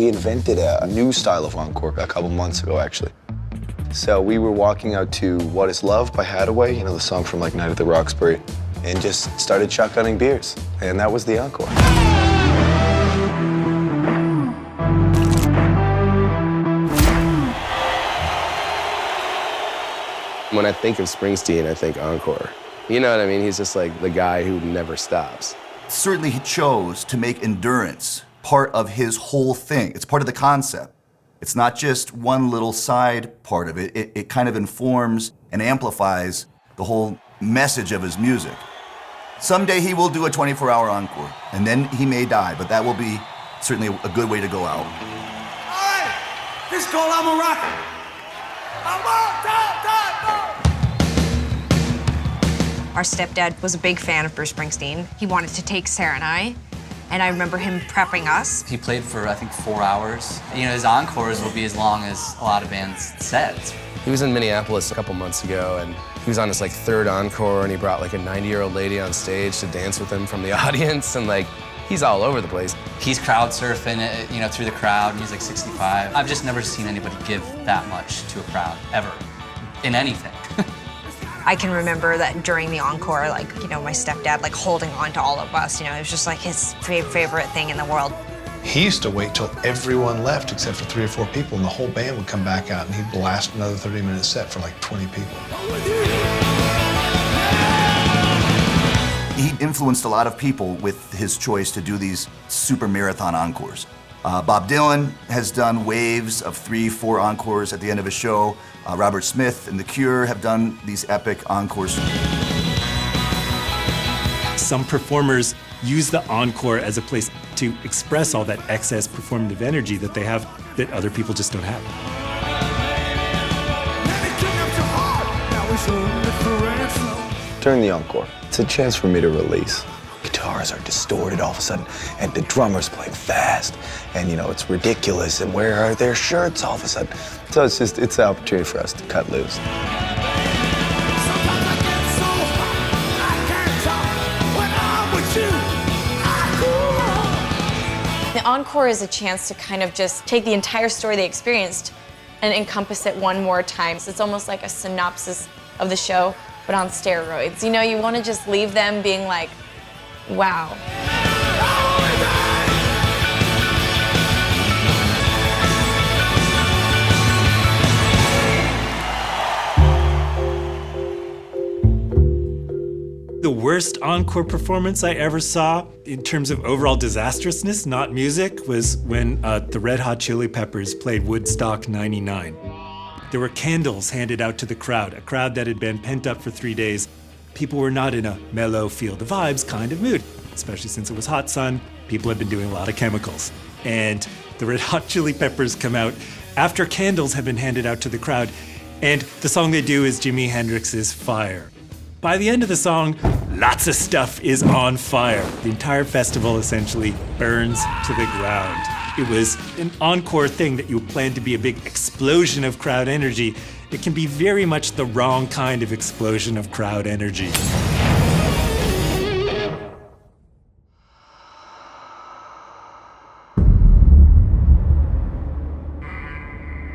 we invented a new style of encore a couple months ago, actually. So we were walking out to What Is Love by Hathaway, you know, the song from like Night at the Roxbury, and just started shotgunning beers. And that was the encore. When I think of Springsteen, I think encore. You know what I mean? He's just like the guy who never stops. Certainly he chose to make endurance part of his whole thing. It's part of the concept. It's not just one little side part of it. It kind of informs and amplifies the whole message of his music. Someday he will do a 24-hour encore, and then he may die, but that will be certainly a good way to go out. All right, this is called I'm a Rocker. I'm a Our stepdad was a big fan of Bruce Springsteen. He wanted to take Sarah and I remember him prepping us. He played for, I think, 4 hours. You know, his encores will be as long as a lot of bands' sets. He was in Minneapolis a couple months ago, and he was on his like 3rd encore, and he brought like a 90-year-old lady on stage to dance with him from the audience, and like, he's all over the place. He's crowd surfing, you know, through the crowd, and he's like 65. I've just never seen anybody give that much to a crowd, ever, in anything. I can remember that during the encore, like, you know, my stepdad like holding on to all of us. You know, it was just like his favorite thing in the world. He used to wait till everyone left except for 3 or 4 people, and the whole band would come back out, and he'd blast another 30-minute set for like 20 people. He influenced a lot of people with his choice to do these super marathon encores. Bob Dylan has done waves of 3, 4 encores at the end of a show. Robert Smith and The Cure have done these epic encores. Some performers use the encore as a place to express all that excess performative energy that they have that other people just don't have. During the encore, it's a chance for me to release. Guitars are distorted all of a sudden, and the drummer's playing fast, and you know, it's ridiculous, and where are their shirts all of a sudden? So it's an opportunity for us to cut loose. The encore is a chance to kind of just take the entire story they experienced and encompass it one more time. So it's almost like a synopsis of the show, but on steroids. You know, you want to just leave them being like, wow. The worst encore performance I ever saw in terms of overall disastrousness, not music, was when the Red Hot Chili Peppers played Woodstock '99. There were candles handed out to the crowd, a crowd that had been pent up for 3 days. People were not in a mellow, feel the vibes kind of mood, especially since it was hot sun. People had been doing a lot of chemicals. And the Red Hot Chili Peppers come out after candles have been handed out to the crowd, and the song they do is Jimi Hendrix's Fire. By the end of the song, lots of stuff is on fire. The entire festival essentially burns to the ground. It was an encore thing that you planned to be a big explosion of crowd energy. It can be very much the wrong kind of explosion of crowd energy.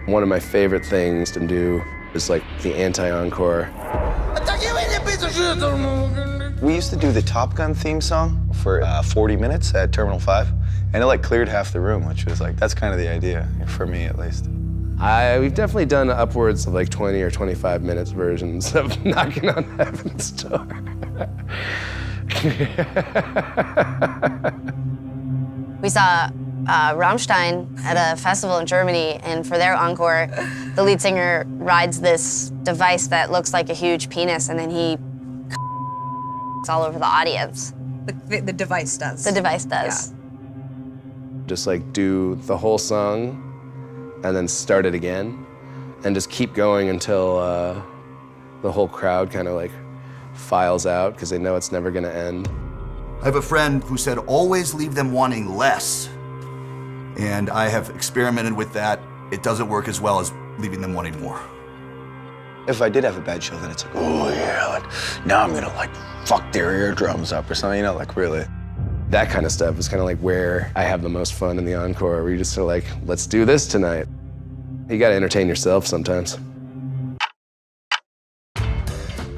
One of my favorite things to do is like the anti-encore. We used to do the Top Gun theme song for 40 minutes at Terminal 5, and it like cleared half the room, which was like, that's kind of the idea, for me at least. We've definitely done upwards of like 20 or 25 minutes versions of Knocking on Heaven's Door. We saw Rammstein at a festival in Germany, and for their encore, the lead singer rides this device that looks like a huge penis, and then he it's all over the audience. The device does. The device does. Yeah. Just like do the whole song and then start it again and just keep going until the whole crowd kind of like files out because they know it's never gonna end. I have a friend who said, always leave them wanting less. And I have experimented with that. It doesn't work as well as leaving them wanting more. If I did have a bad show, then it's like, oh yeah, like now I'm gonna like fuck their eardrums up or something, you know, like really. That kind of stuff is kind of like where I have the most fun in the encore, where you just sort of like, let's do this tonight. You gotta entertain yourself sometimes.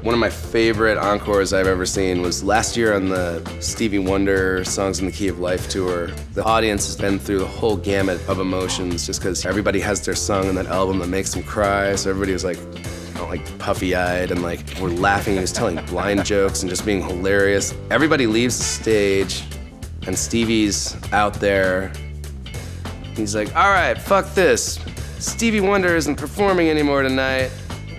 One of my favorite encores I've ever seen was last year on the Stevie Wonder Songs in the Key of Life tour. The audience has been through the whole gamut of emotions just because everybody has their song on that album that makes them cry. So everybody was like, you know, like puffy-eyed and like we're laughing. He was telling blind jokes and just being hilarious. Everybody leaves the stage and Stevie's out there. He's like, all right, fuck this. Stevie Wonder isn't performing anymore tonight.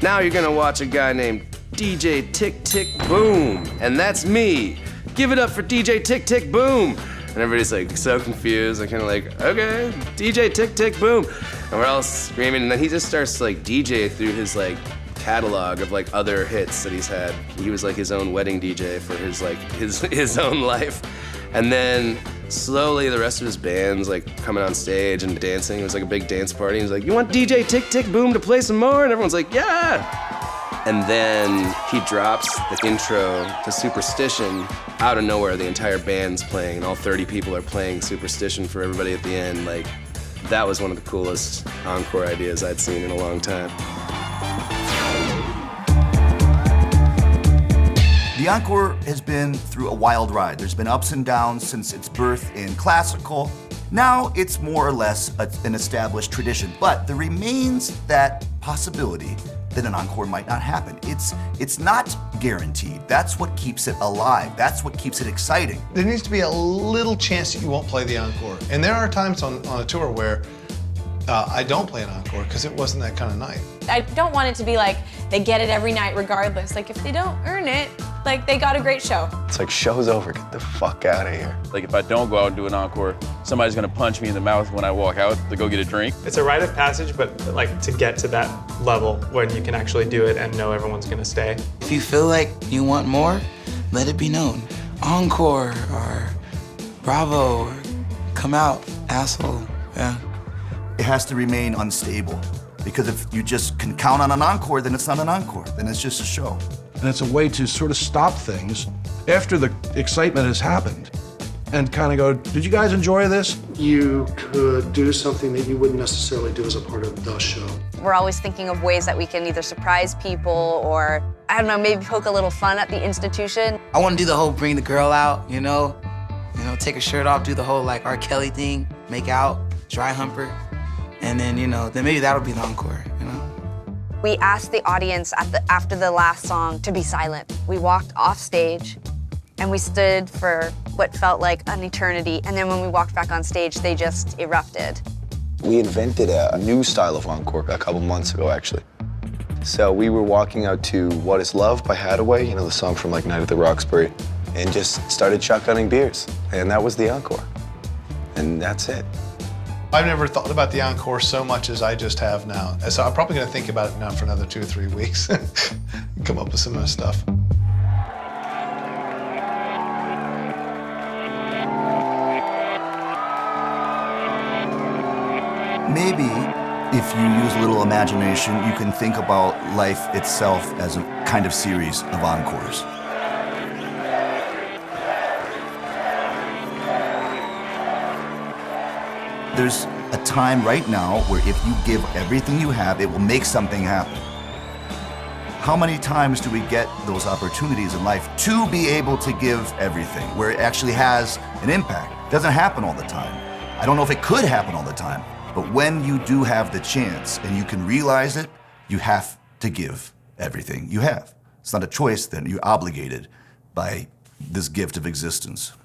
Now you're gonna watch a guy named DJ Tick Tick Boom, and that's me. Give it up for DJ Tick Tick Boom. And everybody's like so confused. They're kind of like, okay, DJ Tick Tick Boom. And we're all screaming, and then he just starts to like DJ through his like catalog of like other hits that he's had. He was like his own wedding DJ for his like his own life. And then slowly the rest of his band's like coming on stage and dancing. It was like a big dance party. He was like, you want DJ Tick Tick Boom to play some more? And everyone's like, yeah. And then he drops the intro to Superstition. Out of nowhere, the entire band's playing, and all 30 people are playing Superstition for everybody at the end. Like, that was one of the coolest encore ideas I'd seen in a long time. The encore has been through a wild ride. There's been ups and downs since its birth in classical. Now it's more or less an established tradition, but there remains that possibility that an encore might not happen. It's not guaranteed. That's what keeps it alive. That's what keeps it exciting. There needs to be a little chance that you won't play the encore. And there are times on a tour where I don't play an encore because it wasn't that kind of night. I don't want it to be like they get it every night regardless. Like if they don't earn it, like they got a great show. It's like, show's over, get the fuck out of here. Like if I don't go out and do an encore, somebody's gonna punch me in the mouth when I walk out to go get a drink. It's a rite of passage, but like to get to that level when you can actually do it and know everyone's gonna stay. If you feel like you want more, let it be known. Encore or bravo or come out, asshole, yeah. It has to remain unstable because if you just can count on an encore, then it's not an encore, then it's just a show. And it's a way to sort of stop things after the excitement has happened and kind of go, did you guys enjoy this? You could do something that you wouldn't necessarily do as a part of the show. We're always thinking of ways that we can either surprise people or, I don't know, maybe poke a little fun at the institution. I want to do the whole bring the girl out, you know, take her shirt off, do the whole like R. Kelly thing, make out, dry hump her, and then, then maybe that'll be the encore, We asked the audience after the last song to be silent. We walked off stage and we stood for what felt like an eternity. And then when we walked back on stage, they just erupted. We invented a new style of encore a couple months ago, actually. So we were walking out to What Is Love by Hathaway, the song from like Night at the Roxbury, and just started shotgunning beers. And that was the encore. And that's it. I've never thought about the encore so much as I just have now. So I'm probably gonna think about it now for another 2 or 3 weeks. Come up with some other stuff. Maybe if you use a little imagination, you can think about life itself as a kind of series of encores. There's a time right now where if you give everything you have, it will make something happen. How many times do we get those opportunities in life to be able to give everything, where it actually has an impact? It doesn't happen all the time. I don't know if it could happen all the time, but when you do have the chance and you can realize it, you have to give everything you have. It's not a choice then, you're obligated by this gift of existence.